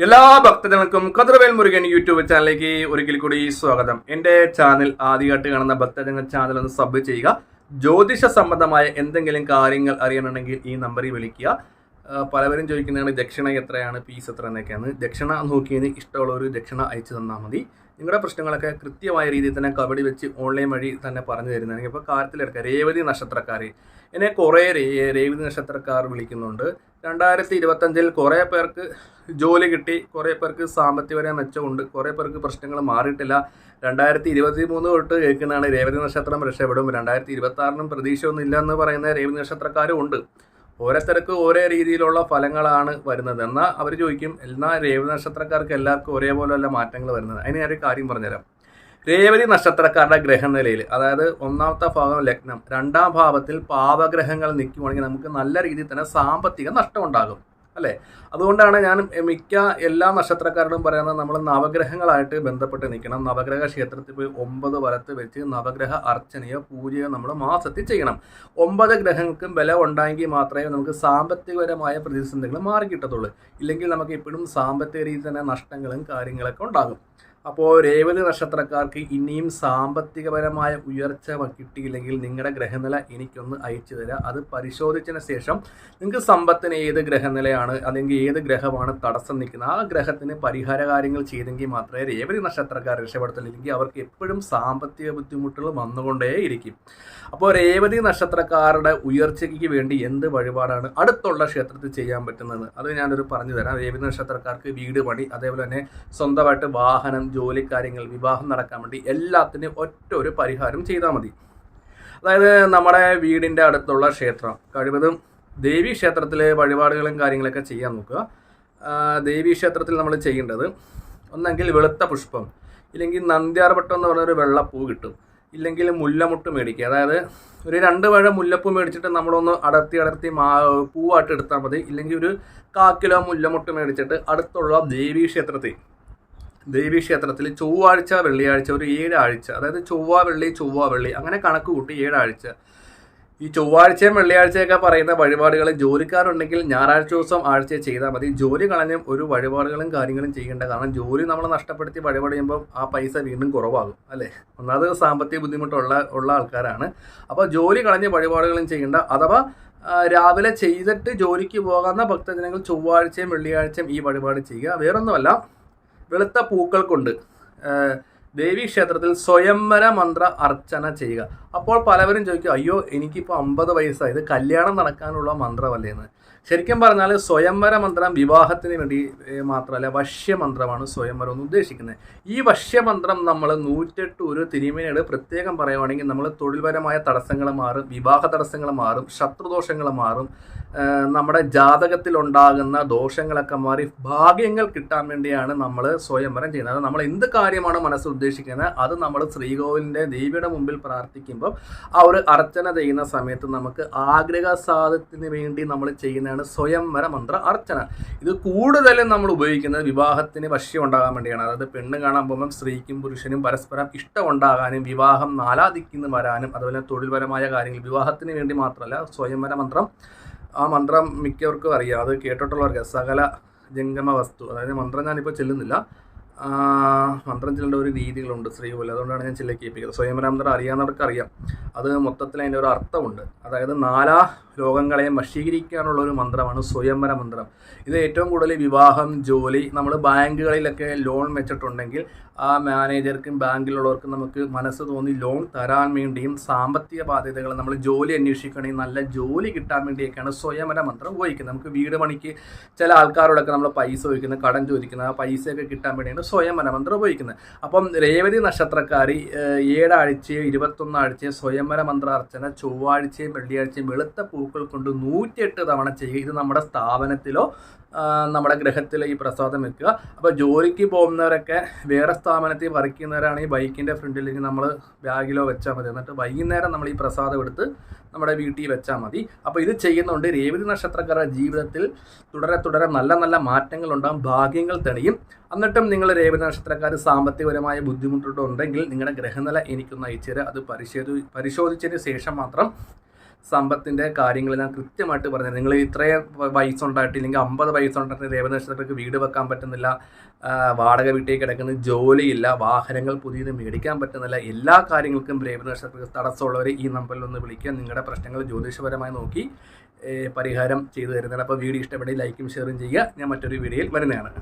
എല്ലാ ഭക്തജനങ്ങൾക്കും കതിർവേൽ മുരുകൻ യൂട്യൂബ് ചാനലിലേക്ക് ഒരിക്കൽ കൂടി സ്വാഗതം. എൻ്റെ ചാനൽ ആദ്യമായിട്ട് കാണുന്ന ഭക്തജന ചാനൽ ഒന്ന് സബ് ചെയ്യുക. ജ്യോതിഷ സംബന്ധമായ എന്തെങ്കിലും കാര്യങ്ങൾ അറിയണമെങ്കിൽ ഈ നമ്പറിൽ വിളിക്കുക. പലവരും ചോദിക്കുന്നതാണ് ദക്ഷിണ എത്രയാണ്, ഫീസ് എത്ര എന്നൊക്കെയാണ്. ദക്ഷിണ നോക്കിയതിന് ഇഷ്ടമുള്ളൊരു ദക്ഷിണ അയച്ചു തന്നാൽ മതി. നിങ്ങളുടെ പ്രശ്നങ്ങളൊക്കെ കൃത്യമായ രീതിയിൽ തന്നെ കബഡി വെച്ച് ഓൺലൈൻ വഴി തന്നെ പറഞ്ഞു തരുന്നതാണ്. ഇപ്പോൾ കാര്യത്തിലെടുക്കുക രേവതി നക്ഷത്രക്കാർ, എന്നെ കുറേ രേവതി നക്ഷത്രക്കാർ വിളിക്കുന്നുണ്ട്. 2025 കുറേ പേർക്ക് ജോലി കിട്ടി, കുറേ പേർക്ക് സാമ്പത്തികപരമായ മെച്ചമുണ്ട്, കുറേ പേർക്ക് പ്രശ്നങ്ങൾ മാറിയിട്ടില്ല. 2023 തൊട്ട് കേൾക്കുന്നതാണ് രേവതി നക്ഷത്രം രക്ഷപ്പെടും, 2026 പ്രതീക്ഷയൊന്നും ഇല്ല എന്ന് പറയുന്ന രേവതി നക്ഷത്രക്കാരും ഉണ്ട്. ഓരോരുത്തർക്ക് ഓരോ രീതിയിലുള്ള ഫലങ്ങളാണ് വരുന്നത്. എന്നാൽ അവർ ചോദിക്കും എല്ലാ രേവതി നക്ഷത്രക്കാർക്ക് എല്ലാവർക്കും ഒരേപോലെയല്ല മാറ്റങ്ങൾ വരുന്നത്. അതിന് ഞാനൊരു കാര്യം പറഞ്ഞുതരാം. രേവതി നക്ഷത്രക്കാരുടെ ഗ്രഹനിലയിൽ, അതായത് ഒന്നാമത്തെ ഭാഗം ലഗ്നം, രണ്ടാം ഭാവത്തിൽ പാവഗ്രഹങ്ങൾ നിൽക്കുവാണെങ്കിൽ നമുക്ക് നല്ല രീതിയിൽ തന്നെ സാമ്പത്തിക നഷ്ടം ഉണ്ടാകും, അല്ലേ? അതുകൊണ്ടാണ് ഞാൻ മിക്ക എല്ലാ നക്ഷത്രക്കാരോടും പറയുന്നത് നമ്മൾ നവഗ്രഹങ്ങളായിട്ട് ബന്ധപ്പെട്ട് നിൽക്കണം. നവഗ്രഹ ക്ഷേത്രത്തിൽ പോയി 9 വലത്ത് വെച്ച് നവഗ്രഹ അർച്ചനയോ പൂജയോ നമ്മൾ മാസത്തിൽ ചെയ്യണം. 9 ഗ്രഹങ്ങൾക്കും ബലം ഉണ്ടായെങ്കിൽ മാത്രമേ നമുക്ക് സാമ്പത്തികപരമായ പ്രതിസന്ധികൾ മാറി കിട്ടത്തുള്ളൂ. ഇല്ലെങ്കിൽ നമുക്ക് ഇപ്പോഴും സാമ്പത്തിക രീതിയിൽ തന്നെ നഷ്ടങ്ങളും കാര്യങ്ങളൊക്കെ ഉണ്ടാകും. അപ്പോൾ രേവതി നക്ഷത്രക്കാർക്ക് ഇനിയും സാമ്പത്തികപരമായ ഉയർച്ച കിട്ടിയില്ലെങ്കിൽ നിങ്ങളുടെ ഗ്രഹനില എനിക്കൊന്ന് അയച്ചു തരാം. അത് പരിശോധിച്ചതിന് ശേഷം നിങ്ങൾക്ക് സമ്പത്തിന് ഏത് ഗ്രഹനിലയാണ് അല്ലെങ്കിൽ ഏത് ഗ്രഹമാണ് തടസ്സം നിൽക്കുന്നത്, ആ ഗ്രഹത്തിന് പരിഹാര കാര്യങ്ങൾ ചെയ്തെങ്കിൽ മാത്രമേ രേവതി നക്ഷത്രക്കാർ രക്ഷപ്പെടുത്തുള്ളൂ. ഇല്ലെങ്കിൽ അവർക്ക് എപ്പോഴും സാമ്പത്തിക ബുദ്ധിമുട്ടുകൾ വന്നുകൊണ്ടേയിരിക്കും. അപ്പോൾ രേവതി നക്ഷത്രക്കാരുടെ ഉയർച്ചയ്ക്ക് വേണ്ടി എന്ത് വഴിപാടാണ് അടുത്തുള്ള ക്ഷേത്രത്തിൽ ചെയ്യാൻ പറ്റുന്നത് അത് ഞാനൊരു പറഞ്ഞു തരാം. രേവതി നക്ഷത്രക്കാർക്ക് വീട് പണി, അതേപോലെ തന്നെ സ്വന്തമായിട്ട് വാഹനം, ജോലിക്കാര്യങ്ങൾ, വിവാഹം നടക്കാൻ വേണ്ടി എല്ലാത്തിനും ഒറ്റ ഒരു പരിഹാരം ചെയ്താൽ മതി. അതായത് നമ്മുടെ വീടിൻ്റെ അടുത്തുള്ള ക്ഷേത്രം, കഴിവതും ദേവീ ക്ഷേത്രത്തിലെ വഴിപാടുകളും കാര്യങ്ങളൊക്കെ ചെയ്യാൻ നോക്കുക. ദേവീ ക്ഷേത്രത്തിൽ നമ്മൾ ചെയ്യേണ്ടത് ഒന്നെങ്കിൽ വെളുത്ത പുഷ്പം, ഇല്ലെങ്കിൽ നന്ദ്യാർവട്ടം എന്ന് പറഞ്ഞൊരു വെള്ളപ്പൂ കിട്ടും, ഇല്ലെങ്കിൽ മുല്ലമുട്ട് മേടിക്കുക. അതായത് ഒരു 2 വഴ മുല്ലപ്പൂ മേടിച്ചിട്ട് നമ്മളൊന്ന് അടർത്തി പൂവായിട്ട് എടുത്താൽ മതി. ഇല്ലെങ്കിൽ ഒരു 1/4 കിലോ മുല്ലമുട്ട് മേടിച്ചിട്ട് അടുത്തുള്ള ദേവീ ക്ഷേത്രത്തിൽ ചൊവ്വാഴ്ച വെള്ളിയാഴ്ച ഒരു 7 ആഴ്ച, അതായത് ചൊവ്വ വെള്ളി അങ്ങനെ കണക്ക് കൂട്ടി 7 ആഴ്ച. ഈ ചൊവ്വാഴ്ചയും വെള്ളിയാഴ്ചയൊക്കെ പറയുന്ന വഴിപാടുകൾ ജോലിക്കാരുണ്ടെങ്കിൽ ഞായറാഴ്ച ദിവസം ആഴ്ച ചെയ്താൽ മതി. ജോലി കളഞ്ഞും ഒരു വഴിപാടുകളും കാര്യങ്ങളും ചെയ്യേണ്ട. കാരണം ജോലി നമ്മൾ നഷ്ടപ്പെടുത്തി വഴിപാട് ചെയ്യുമ്പോൾ ആ പൈസ വീണ്ടും കുറവാകും, അല്ലേ? ഒന്നാമത് സാമ്പത്തിക ബുദ്ധിമുട്ടുള്ള ആൾക്കാരാണ്. അപ്പോൾ ജോലി കളഞ്ഞ് വഴിപാടുകളും ചെയ്യേണ്ട. അഥവാ രാവിലെ ചെയ്തിട്ട് ജോലിക്ക് പോകാവുന്ന ഭക്തജനങ്ങൾ ചൊവ്വാഴ്ചയും വെള്ളിയാഴ്ചയും ഈ വഴിപാട് ചെയ്യുക. വേറൊന്നുമല്ല, വെളുത്ത പൂക്കൾ കൊണ്ട് ദേവീ ക്ഷേത്രത്തിൽ സ്വയംവര മന്ത്ര അർച്ചന ചെയ്യുക. അപ്പോൾ പലവരും ചോദിക്കും, അയ്യോ എനിക്കിപ്പോൾ 50 വയസ്സായത്, കല്യാണം നടക്കാനുള്ള മന്ത്രമല്ലേന്ന്. ശരിക്കും പറഞ്ഞാൽ സ്വയംവര മന്ത്രം വിവാഹത്തിന് വേണ്ടി മാത്രമല്ല, വശ്യമന്ത്രമാണ് സ്വയംവരം എന്ന് ഉദ്ദേശിക്കുന്നത്. ഈ വശ്യമന്ത്രം നമ്മൾ 108 ഒരു തിരുമേനിയോട് പ്രത്യേകം പറയുവാണെങ്കിൽ നമ്മൾ തൊഴിൽപരമായ തടസ്സങ്ങൾ മാറും, വിവാഹ തടസ്സങ്ങൾ മാറും, ശത്രുദോഷങ്ങൾ മാറും, നമ്മുടെ ജാതകത്തിൽ ഉണ്ടാകുന്ന ദോഷങ്ങളൊക്കെ മാറി ഭാഗ്യങ്ങൾ കിട്ടാൻ വേണ്ടിയാണ് നമ്മൾ സ്വയംവരം ചെയ്യുന്നത്. നമ്മൾ എന്ത് കാര്യമാണ് മനസ്സിൽ ഉദ്ദേശിക്കുന്നത് അത് നമ്മൾ ശ്രീകോവിലിൻ്റെ ദേവിയുടെ മുമ്പിൽ പ്രാർത്ഥിക്കുമ്പോൾ ആ ഒരു അർച്ചന ചെയ്യുന്ന സമയത്ത് നമുക്ക് ആഗ്രഹ സാധനത്തിന് വേണ്ടി നമ്മൾ ചെയ്യുന്നതാണ് സ്വയംവര മന്ത്ര അർച്ചന. ഇത് കൂടുതലും നമ്മൾ ഉപയോഗിക്കുന്നത് വിവാഹത്തിന് വശ്യം ഉണ്ടാകാൻ വേണ്ടിയാണ്. അതായത് പെണ്ണ് കാണാൻ പോകുമ്പം സ്ത്രീക്കും പുരുഷനും പരസ്പരം ഇഷ്ടമുണ്ടാകാനും വിവാഹം നാലാദിക്കുന്നു വരാനും, അതുപോലെ തൊഴിൽപരമായ കാര്യങ്ങൾ, വിവാഹത്തിന് വേണ്ടി മാത്രമല്ല. സ്വയംവര മന്ത്രം, ആ മന്ത്രം മിക്കവർക്കും അറിയാം, അത് കേട്ടിട്ടുള്ളവർക്ക്. സകല ജംഗമ വസ്തു, അതായത് മന്ത്രം ഞാനിപ്പോൾ ചെല്ലുന്നില്ല, മന്ത്രം ചെല്ലേണ്ട ഒരു രീതികളുണ്ട് ശ്രീകോവിൽ, അതുകൊണ്ടാണ് ഞാൻ ചെല്ലിക്കേൽപ്പിക്കുന്നത്. സ്വയംവര മന്ത്രം അറിയാവുന്നവർക്ക് അറിയാം. അത് മൊത്തത്തിൽ അതിൻ്റെ ഒരു അർത്ഥമുണ്ട്. അതായത് 4 ലോകങ്ങളെയും വശീകരിക്കാനുള്ള ഒരു മന്ത്രമാണ് സ്വയംവര മന്ത്രം. ഇത് ഏറ്റവും കൂടുതൽ വിവാഹം, ജോലി, നമ്മൾ ബാങ്കുകളിലൊക്കെ ലോൺ വെച്ചിട്ടുണ്ടെങ്കിൽ ആ മാനേജർക്കും ബാങ്കിലുള്ളവർക്കും നമുക്ക് മനസ്സ് തോന്നി ലോൺ തരാൻ വേണ്ടിയും, സാമ്പത്തിക ബാധ്യതകൾ നമ്മൾ ജോലി അന്വേഷിക്കണമെങ്കിൽ നല്ല ജോലി കിട്ടാൻ വേണ്ടിയൊക്കെയാണ് സ്വയംവര മന്ത്രം ഉപയോഗിക്കുന്നത്. നമുക്ക് വീട് പണിക്ക് ചില ആൾക്കാരോടൊക്കെ നമ്മൾ പൈസ ചോദിക്കുന്നത്, കടം ചോദിക്കുന്നത്, ആ പൈസയൊക്കെ കിട്ടാൻ വേണ്ടിയാണ് സ്വയംവര മന്ത്രം ഉപയോഗിക്കുന്നത്. അപ്പം രേവതി നക്ഷത്രക്കാർ 7 ആഴ്ചയോ 21 ആഴ്ചയോ സ്വയംവര മന്ത്ര അർച്ചന ചൊവ്വാഴ്ചയും വെള്ളിയാഴ്ചയും വെളുത്ത പൂക്കൾ കൊണ്ട് 108 തവണ ചെയ്യുക. ഇത് നമ്മുടെ സ്ഥാപനത്തിലോ നമ്മുടെ ഗ്രഹത്തിലോ ഈ പ്രസാദം വെക്കുക. അപ്പോൾ ജോലിക്ക് പോകുന്നവരൊക്കെ വേറെ സ്ഥാപനത്തിൽ വർക്ക് ചെയ്യുന്നവരാണെങ്കിൽ ബൈക്കിൻ്റെ ഫ്രണ്ടിലേക്ക് നമ്മൾ ബാഗിലോ വെച്ചാൽ മതി. എന്നിട്ട് വൈകുന്നേരം നമ്മൾ ഈ പ്രസാദം എടുത്ത് നമ്മുടെ വീട്ടിൽ വെച്ചാൽ മതി. അപ്പോൾ ഇത് ചെയ്യുന്നതുകൊണ്ട് രേവതി നക്ഷത്രക്കാരുടെ ജീവിതത്തിൽ തുടരെ നല്ല മാറ്റങ്ങളുണ്ടാകും, ഭാഗ്യങ്ങൾ തെളിയും. എന്നിട്ടും നിങ്ങൾ രേവതി നക്ഷത്രക്കാർ സാമ്പത്തികപരമായ ബുദ്ധിമുട്ടുണ്ടെങ്കിൽ നിങ്ങളുടെ ഗ്രഹനില എനിക്കൊന്ന് അയച്ചു തരാം. അത് പരിശോധിച്ചതിന് ശേഷം മാത്രം സമ്പത്തിൻ്റെ കാര്യങ്ങളെല്ലാം കൃത്യമായിട്ട് പറഞ്ഞത്. നിങ്ങൾ ഇത്രയും വയസ്സുണ്ടായിട്ട് ഇല്ലെങ്കിൽ 50 വയസ്സുണ്ടായിട്ട് രേവതി നക്ഷത്രക്കാർക്ക് വീട് വെക്കാൻ പറ്റുന്നില്ല, വാടക വീട്ടിൽ കിടക്കുന്ന ജോലിയില്ല, വാഹനങ്ങൾ പുതിയത് മേടിക്കാൻ പറ്റുന്നില്ല, എല്ലാ കാര്യങ്ങൾക്കും രേവതി നക്ഷത്രക്കാർക്ക് തടസ്സമുള്ളവർ ഈ നമ്പറിൽ ഒന്ന് വിളിക്കുക. നിങ്ങളുടെ പ്രശ്നങ്ങൾ ജ്യോതിഷപരമായി നോക്കി പരിഹാരം ചെയ്തു തരുന്നതാണ്. അപ്പോൾ വീഡിയോ ഇഷ്ടപ്പെട്ടെങ്കിൽ ലൈക്കും ഷെയറും ചെയ്യുക. ഞാൻ മറ്റൊരു വീഡിയോയിൽ വരുന്നതാണ്.